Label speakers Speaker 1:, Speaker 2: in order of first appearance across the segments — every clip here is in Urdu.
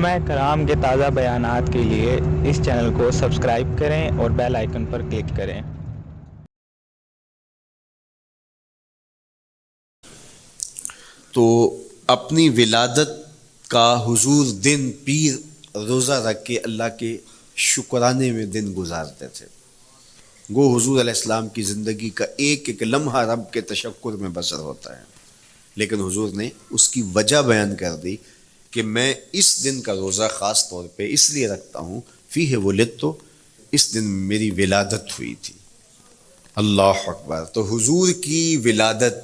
Speaker 1: علماء کرام کے تازہ بیانات کے لیے اس چینل کو سبسکرائب کریں اور بیل آئیکن پر کلک کریں۔
Speaker 2: تو اپنی ولادت کا حضور دن پیر روزہ رکھ کے اللہ کے شکرانے میں دن گزارتے تھے۔ گو حضور علیہ السلام کی زندگی کا ایک ایک لمحہ رب کے تشکر میں بسر ہوتا ہے، لیکن حضور نے اس کی وجہ بیان کر دی کہ میں اس دن کا روزہ خاص طور پہ اس لیے رکھتا ہوں، فیہ ولدت، اس دن میری ولادت ہوئی تھی۔ اللہ اکبر! تو حضور کی ولادت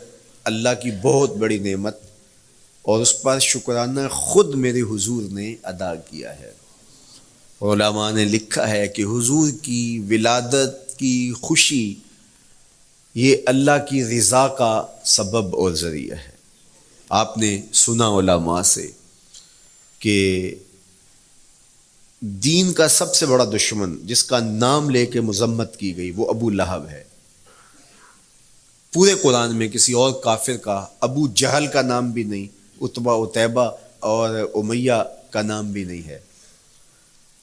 Speaker 2: اللہ کی بہت بڑی نعمت، اور اس پر شکرانہ خود میرے حضور نے ادا کیا ہے۔ علماء نے لکھا ہے کہ حضور کی ولادت کی خوشی یہ اللہ کی رضا کا سبب اور ذریعہ ہے۔ آپ نے سنا علماء سے کہ دین کا سب سے بڑا دشمن جس کا نام لے کے مذمت کی گئی وہ ابو لہب ہے۔ پورے قرآن میں کسی اور کافر کا ابو جہل کا نام بھی نہیں، عتبہ عتیبہ اور امیہ کا نام بھی نہیں ہے،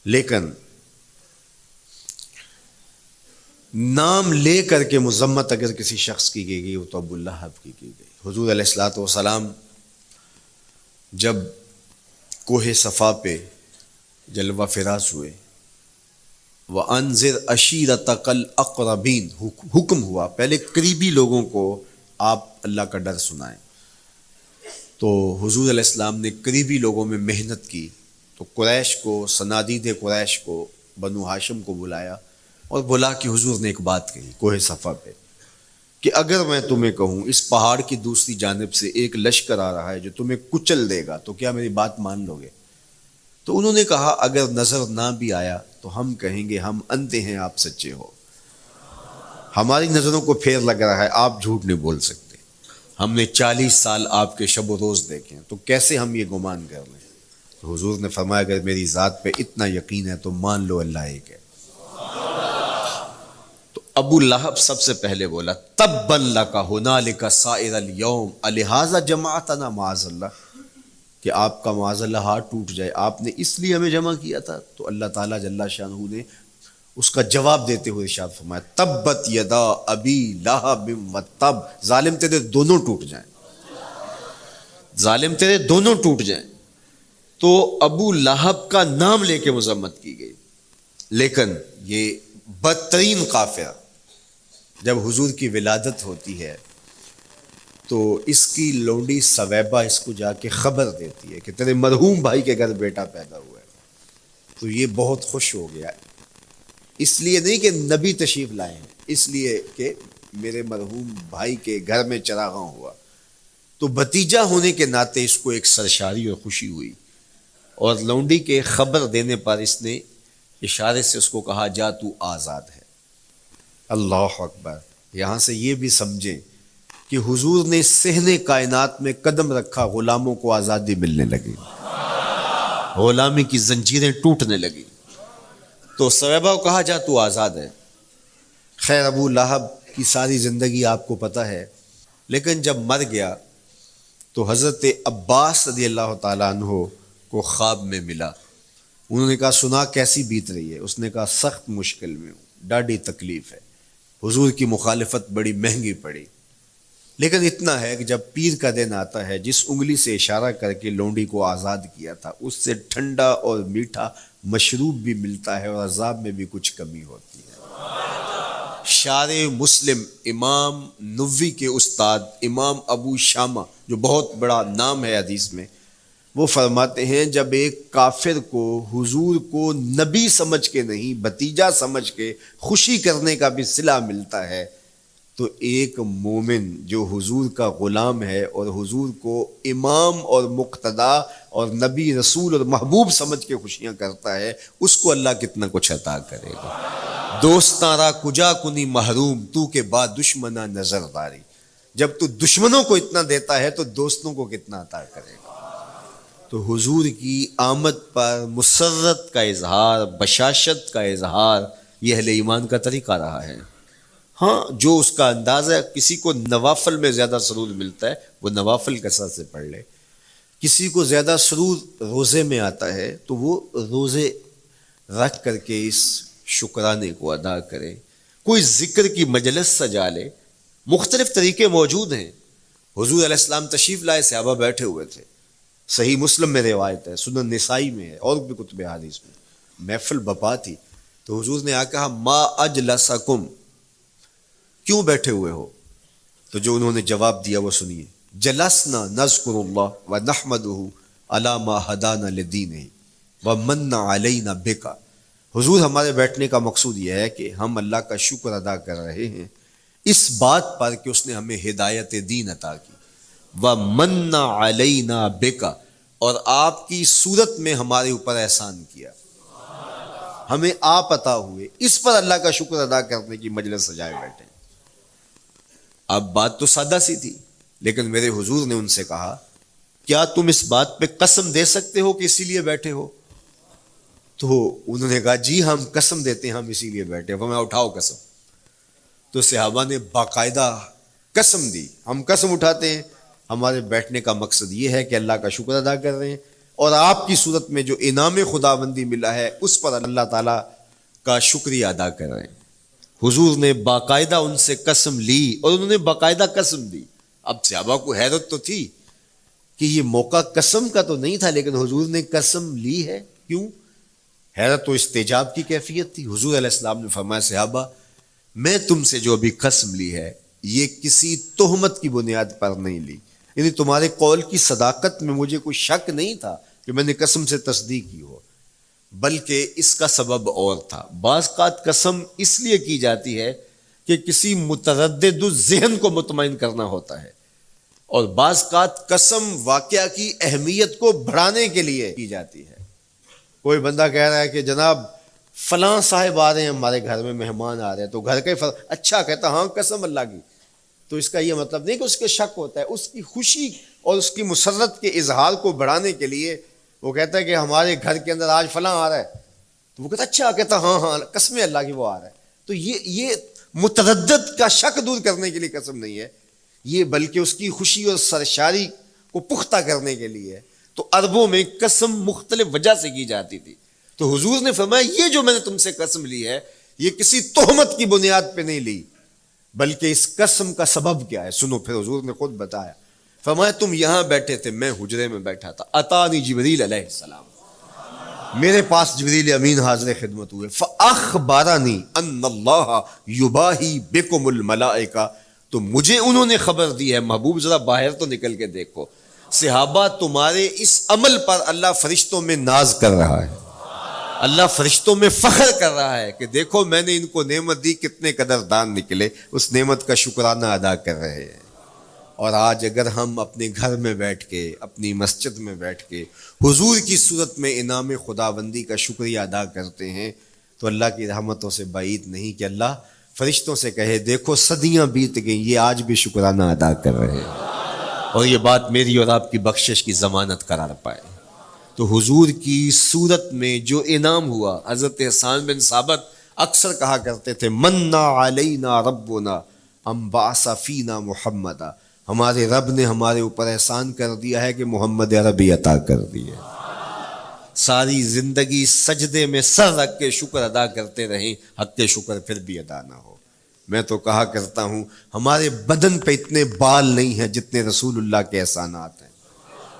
Speaker 2: لیکن نام لے کر کے مذمت اگر کسی شخص کی گئی وہ تو ابو لہب کی گئی۔ حضور علیہ الصلوۃ والسلام جب کوہ صفا پہ جلوہ فراز ہوئے، وَأَنذِرْ عَشِيرَتَكَ الْأَقْرَبِينَ، حکم ہوا پہلے قریبی لوگوں کو آپ اللہ کا ڈر سنائیں۔ تو حضور علیہ السلام نے قریبی لوگوں میں محنت کی، تو قریش کو، صنادید قریش کو، بنو ہاشم کو بلایا اور بلا کہ حضور نے ایک بات کہی کوہ صفا پہ کہ اگر میں تمہیں کہوں اس پہاڑ کی دوسری جانب سے ایک لشکر آ رہا ہے جو تمہیں کچل دے گا تو کیا میری بات مان لو گے؟ تو انہوں نے کہا اگر نظر نہ بھی آیا تو ہم کہیں گے ہم اندھے ہیں، آپ سچے ہو، ہماری نظروں کو پھیر لگ رہا ہے، آپ جھوٹ نہیں بول سکتے، ہم نے 40 سال آپ کے شب و روز دیکھے ہیں، تو کیسے ہم یہ گمان کر لیں؟ تو حضور نے فرمایا اگر میری ذات پہ اتنا یقین ہے تو مان لو اللہ ایک ہے۔ تو ابو لہب سب سے پہلے بولا تبا لک ھنالک سائر الیوم الہذا جمعتنا، معاذ اللہ، کہ آپ کا معاذ اللہ ہاتھ ٹوٹ جائے، آپ نے اس لیے ہمیں جمع کیا تھا؟ تو اللہ تعالیٰ جل شانہ نے اس کا جواب دیتے ہوئے ارشاد فرمایا تبت یدا ابی لہب وتب، ظالم تیرے دونوں ٹوٹ جائیں، ظالم تیرے دونوں ٹوٹ جائیں۔ تو ابو لہب کا نام لے کے مذمت کی گئی، لیکن یہ بدترین کافر جب حضور کی ولادت ہوتی ہے تو اس کی لونڈی سویبہ اس کو جا کے خبر دیتی ہے کہ تیرے مرحوم بھائی کے گھر بیٹا پیدا ہوا ہے۔ تو یہ بہت خوش ہو گیا، اس لیے نہیں کہ نبی تشریف لائے ہیں، اس لیے کہ میرے مرحوم بھائی کے گھر میں چراغاں ہوا۔ تو بھتیجا ہونے کے ناطے اس کو ایک سرشاری اور خوشی ہوئی، اور لونڈی کے خبر دینے پر اس نے اشارے سے اس کو کہا جا تو آزاد ہے۔ اللہ اکبر! یہاں سے یہ بھی سمجھیں کہ حضور نے صحن کائنات میں قدم رکھا، غلاموں کو آزادی ملنے لگی، غلامی کی زنجیریں ٹوٹنے لگی۔ تو سویبہ کو کہا جا تو آزاد ہے۔ خیر ابو لہب کی ساری زندگی آپ کو پتہ ہے، لیکن جب مر گیا تو حضرت عباس رضی اللہ تعالیٰ عنہ کو خواب میں ملا۔ انہوں نے کہا سنا کیسی بیت رہی ہے؟ اس نے کہا سخت مشکل میں ہوں، ڈاڑھی تکلیف ہے، حضور کی مخالفت بڑی مہنگی پڑی، لیکن اتنا ہے کہ جب پیر کا دن آتا ہے جس انگلی سے اشارہ کر کے لونڈی کو آزاد کیا تھا اس سے ٹھنڈا اور میٹھا مشروب بھی ملتا ہے اور عذاب میں بھی کچھ کمی ہوتی ہے۔ شارح مسلم امام نووی کے استاد امام ابو شامہ، جو بہت بڑا نام ہے حدیث میں، وہ فرماتے ہیں جب ایک کافر کو حضور کو نبی سمجھ کے نہیں بھتیجا سمجھ کے خوشی کرنے کا بھی صلہ ملتا ہے، تو ایک مومن جو حضور کا غلام ہے اور حضور کو امام اور مقتدا اور نبی رسول اور محبوب سمجھ کے خوشیاں کرتا ہے، اس کو اللہ کتنا کچھ عطا کرے گا۔ دوستاں را کجا کنی محروم، تو کے بعد دشمنا نظر داری، جب تو دشمنوں کو اتنا دیتا ہے تو دوستوں کو کتنا عطا کرے گا۔ تو حضور کی آمد پر مسرت کا اظہار، بشاشت کا اظہار، یہ اہل ایمان کا طریقہ رہا ہے۔ ہاں جو اس کا انداز ہے، کسی کو نوافل میں زیادہ سرور ملتا ہے وہ نوافل کثرت سے پڑھ لے، کسی کو زیادہ سرور روزے میں آتا ہے تو وہ روزے رکھ کر کے اس شکرانے کو ادا کرے، کوئی ذکر کی مجلس سجا لے، مختلف طریقے موجود ہیں۔ حضور علیہ السلام تشریف لائے، صحابہ بیٹھے ہوئے تھے، صحیح مسلم میں روایت ہے، سنن نسائی میں ہے، اور بھی کتب حدیث میں، محفل بپا تھی، تو حضور نے آ کہا ما اجلسکم، کیوں بیٹھے ہوئے ہو؟ تو جو انہوں نے جواب دیا وہ سنیے، جلسنا نذکر اللہ ونحمدہ علی ما ہدانا لدینہ ومن علینا بکا۔ حضور ہمارے بیٹھنے کا مقصود یہ ہے کہ ہم اللہ کا شکر ادا کر رہے ہیں اس بات پر کہ اس نے ہمیں ہدایت دین عطا کی، ومن علینا بکا، اور آپ کی صورت میں ہمارے اوپر احسان کیا، ہمیں آپ عطا ہوئے، اس پر اللہ کا شکر ادا کرنے کی مجلس سجائے بیٹھے۔ اب بات تو سادہ سی تھی، لیکن میرے حضور نے ان سے کہا کیا تم اس بات پہ قسم دے سکتے ہو کہ اسی لیے بیٹھے ہو؟ تو انہوں نے کہا جی ہم قسم دیتے ہیں ہم اسی لیے بیٹھے، فرمایا اٹھاؤ قسم۔ تو صحابہ نے باقاعدہ قسم دی، ہم قسم اٹھاتے ہیں ہمارے بیٹھنے کا مقصد یہ ہے کہ اللہ کا شکر ادا کر رہے ہیں، اور آپ کی صورت میں جو انعام خداوندی ملا ہے اس پر اللہ تعالیٰ کا شکریہ ادا کر رہے ہیں۔ حضور نے باقاعدہ ان سے قسم لی اور انہوں نے باقاعدہ قسم دی۔ اب صحابہ کو حیرت تو تھی کہ یہ موقع قسم کا تو نہیں تھا، لیکن حضور نے قسم لی ہے، کیوں؟ حیرت و استجاب کی کیفیت تھی۔ حضور علیہ السلام نے فرمایا صحابہ میں تم سے جو ابھی قسم لی ہے یہ کسی تہمت کی بنیاد پر نہیں لی، یعنی تمہارے قول کی صداقت میں مجھے کوئی شک نہیں تھا کہ میں نے قسم سے تصدیق کی ہو، بلکہ اس کا سبب اور تھا۔ بعض اوقات قسم اس لیے کی جاتی ہے کہ کسی متردد ذہن کو مطمئن کرنا ہوتا ہے، اور بعض اوقات قسم واقعہ کی اہمیت کو بڑھانے کے لیے کی جاتی ہے۔ کوئی بندہ کہہ رہا ہے کہ جناب فلاں صاحب آ رہے ہیں ہمارے گھر میں، مہمان آ رہے ہیں، تو گھر کا ہی اچھا کہتا ہاں قسم اللہ کی، تو اس کا یہ مطلب نہیں کہ اس کے شک ہوتا ہے، اس کی خوشی اور اس کی مسرت کے اظہار کو بڑھانے کے لیے وہ کہتا ہے کہ ہمارے گھر کے اندر آج فلاں آ رہا ہے، تو وہ کہتا اچھا کہتا ہاں ہاں قسم اللہ کی وہ آ رہا ہے۔ تو یہ متردد کا شک دور کرنے کے لیے قسم نہیں ہے، یہ بلکہ اس کی خوشی اور سرشاری کو پختہ کرنے کے لیے ہے۔ تو عربوں میں قسم مختلف وجہ سے کی جاتی تھی، تو حضور نے فرمایا یہ جو میں نے تم سے قسم لی ہے یہ کسی تہمت کی بنیاد پہ نہیں لی، بلکہ اس قسم کا سبب کیا ہے سنو۔ پھر حضور نے خود بتایا، فرمایا تم یہاں بیٹھے تھے، میں حجرے میں بیٹھا تھا، اتانی جبریل علیہ السلام، میرے پاس جبریل امین حاضر خدمت ہوئے، فاخبرنی ان اللہ یباہی بکم الملائکہ، تو مجھے انہوں نے خبر دی ہے، محبوب ذرا باہر تو نکل کے دیکھو، صحابہ تمہارے اس عمل پر اللہ فرشتوں میں ناز کر رہا ہے، اللہ فرشتوں میں فخر کر رہا ہے کہ دیکھو میں نے ان کو نعمت دی، کتنے قدردان نکلے، اس نعمت کا شکرانہ ادا کر رہے ہیں۔ اور آج اگر ہم اپنے گھر میں بیٹھ کے، اپنی مسجد میں بیٹھ کے حضور کی صورت میں انعام خداوندی کا شکریہ ادا کرتے ہیں تو اللہ کی رحمتوں سے بعید نہیں کہ اللہ فرشتوں سے کہے دیکھو صدیاں بیت گئیں یہ آج بھی شکرانہ ادا کر رہے ہیں، اور یہ بات میری اور آپ کی بخشش کی ضمانت قرار پائے۔ تو حضور کی صورت میں جو انعام ہوا، حضرت حسان بن ثابت اکثر کہا کرتے تھے منا علینا ربنا ام بعث فینا محمدا، ہمارے رب نے ہمارے اوپر احسان کر دیا ہے کہ محمد عربی عطا کر دیے۔ ساری زندگی سجدے میں سر رکھ کے شکر ادا کرتے رہیں، حق کے شکر پھر بھی ادا نہ ہو۔ میں تو کہا کرتا ہوں ہمارے بدن پہ اتنے بال نہیں ہیں جتنے رسول اللہ کے احسانات ہیں،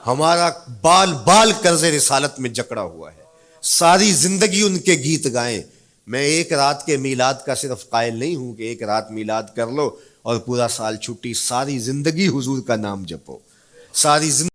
Speaker 2: ہمارا بال بال قرض رسالت میں جکڑا ہوا ہے، ساری زندگی ان کے گیت گائیں۔ میں ایک رات کے میلاد کا صرف قائل نہیں ہوں کہ ایک رات میلاد کر لو اور پورا سال چھٹی، ساری زندگی حضور کا نام جپو، ساری زندگی